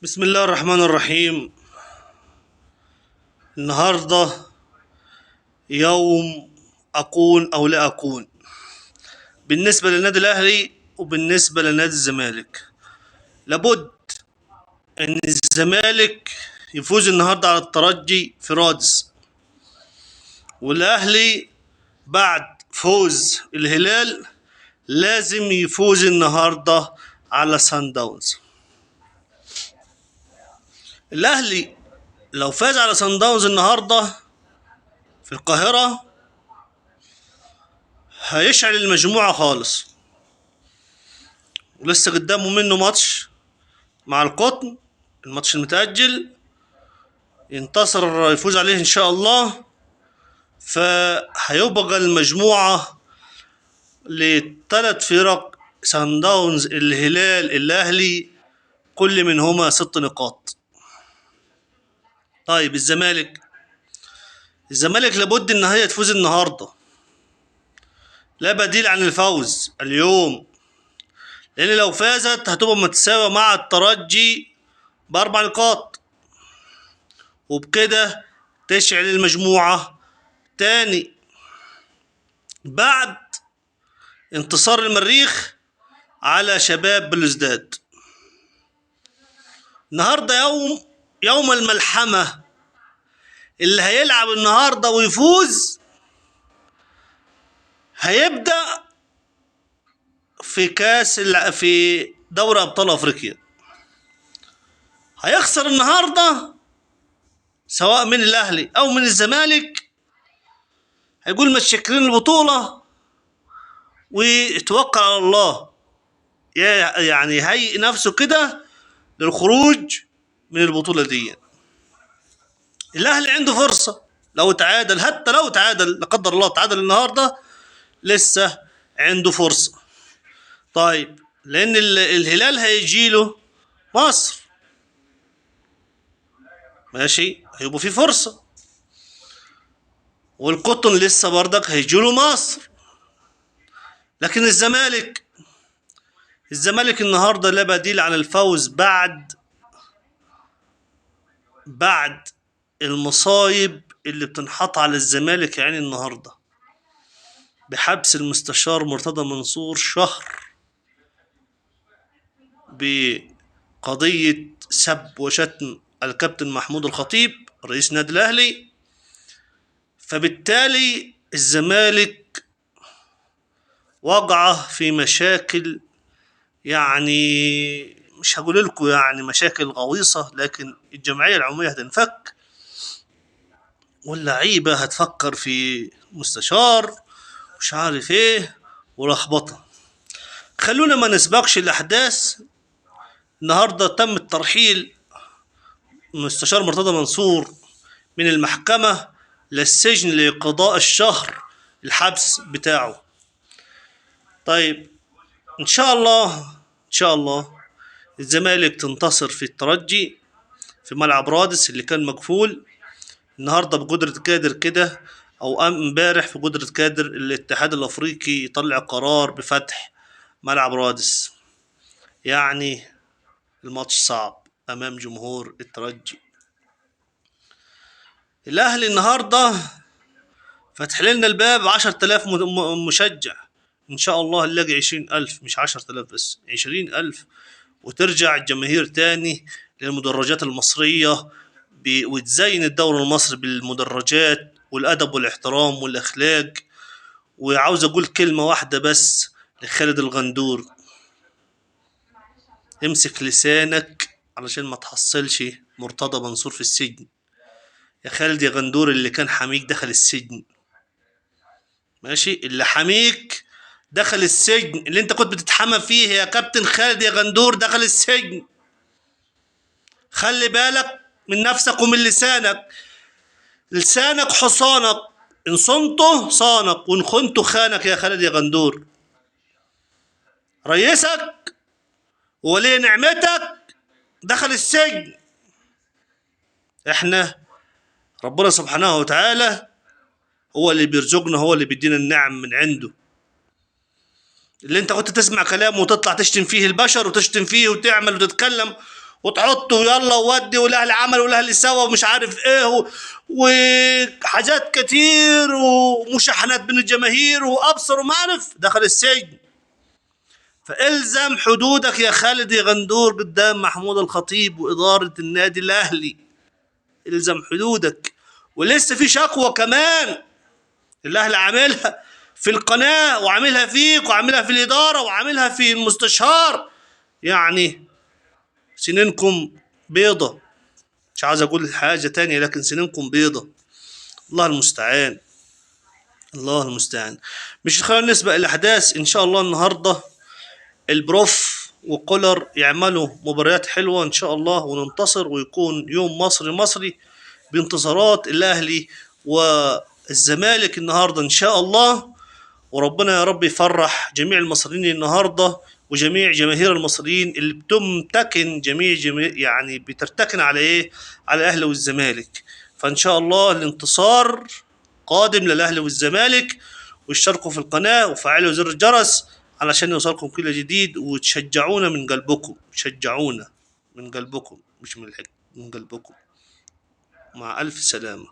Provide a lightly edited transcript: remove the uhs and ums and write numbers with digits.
بسم الله الرحمن الرحيم. النهاردة يوم أكون أو لا أكون بالنسبة للنادي الأهلي وبالنسبة لنادي الزمالك. لابد أن الزمالك يفوز النهاردة على الترجي في رادس، والأهلي بعد فوز الهلال لازم يفوز النهاردة على سان داونز. الأهلي لو فاز على سان داونز النهاردة في القاهرة هيشعل المجموعة خالص، ولسه قدامه منه ماتش مع القطن، الماتش المتأجل ينتصر يفوز عليه إن شاء الله، فهيبقى المجموعة لثلاث فرق: سان داونز، الهلال، الأهلي، كل منهما 6 نقاط. طيب الزمالك لابد إن هي تفوز النهاردة، لا بديل عن الفوز اليوم، لأن لو فازت هتبقى متساوية مع الترجي ب4 نقاط، وبكده تشعل المجموعة تاني بعد انتصار المريخ على شباب بلوزداد. النهاردة يوم الملحمة، اللي هيلعب النهاردة ويفوز هيبدأ في دوري أبطال أفريقيا. هيخسر النهاردة سواء من الأهلي أو من الزمالك هيقول متشكرين البطولة ويتوكل على الله، يعني هيئ نفسه كده للخروج من البطولة دي. الأهلي عنده فرصة لو تعادل، حتى لو تعادل لا قدر الله تعادل النهاردة لسه عنده فرصة. طيب لأن الهلال هيجيله مصر، ماشي، هيبقوا في فرصة، والقطن لسه بردك هيجيله مصر. لكن الزمالك النهارده لا بديل عن الفوز بعد المصايب اللي بتنحط على الزمالك يعني النهارده بحبس المستشار مرتضى منصور شهر بقضية سب وشتم الكابتن محمود الخطيب رئيس النادي الأهلي. فبالتالي الزمالك وقع في مشاكل، يعني مش هقول لكم يعني مشاكل غويصة، لكن الجمعية العمومية هتنفك واللعيبة هتفكر في مستشار مش عارف ايه ولخبطة. خلونا ما نسبقش الأحداث. النهاردة تم الترحيل مستشار مرتضى منصور من المحكمة للسجن لقضاء الشهر الحبس بتاعه. طيب إن شاء الله الزمالك تنتصر في الترجي في ملعب رادس اللي كان مقفول النهارده بقدرة كادر كده، أو امبارح في قدرة كادر الاتحاد الأفريقي يطلع قرار بفتح ملعب رادس. يعني الماتش صعب أمام جمهور الترجي. الأهلي النهارده فتح لنا الباب 10,000 مشجع، إن شاء الله نلاقي 20,000، مش 10,000 بس 20,000، وترجع الجماهير تاني للمدرجات المصرية وتزين الدوري المصري بالمدرجات والأدب والاحترام والأخلاق. وعاوز أقول كلمة واحدة بس لخالد الغندور: امسك لسانك علشان ما تحصلش مرتضى منصور في السجن. يا خالد يا غندور، اللي كان حميك دخل السجن، ماشي، اللي حميك دخل السجن، اللي انت كنت بتتحمى فيه يا كابتن خالد يا غندور دخل السجن. خلي بالك من نفسك ومن لسانك. لسانك حصانك، ان صنته صانك وان خنته خانك يا خالد يا غندور. رئيسك وولي نعمتك دخل السجن. احنا ربنا سبحانه وتعالى هو اللي بيرزقنا، هو اللي بيدينا النعم من عنده. اللي انت كنت تسمع كلامه وتطلع تشتم فيه البشر وتشتم فيه وتعمل وتتكلم وتحطوا يلا وودي والاهلي عمل والاهلي سوى ومش عارف ايه وحاجات كتير ومشاحنات بين الجماهير وابصر وما عارف دخل السجن. فالزم حدودك يا خالد يا غندور قدام محمود الخطيب واداره النادي الاهلي. الزم حدودك. ولسه في شكوى كمان الاهلي عاملها في القناه وعاملها فيك وعاملها في الاداره وعاملها في المستشار. يعني سنينكم بيضة. مش عاوز اقول حاجة تانية لكن سنينكم بيضة. الله المستعان. الله المستعان. مش خلينا نسبق الاحداث. ان شاء الله النهاردة البروف وكولر يعملوا مباريات حلوة ان شاء الله وننتصر ويكون يوم مصري بانتصارات الاهلي والزمالك النهاردة ان شاء الله. وربنا يا رب يفرح جميع المصريين النهارده وجميع جماهير المصريين اللي بتمتكن يعني بترتكن على ايه؟ على الاهلي والزمالك. فان شاء الله الانتصار قادم للاهلي والزمالك. واشتركوا في القناه وفعلوا زر الجرس علشان يوصلكم كل جديد وتشجعونا من قلبكم. شجعونا من قلبكم مش من الحق، من قلبكم. مع الف سلامه.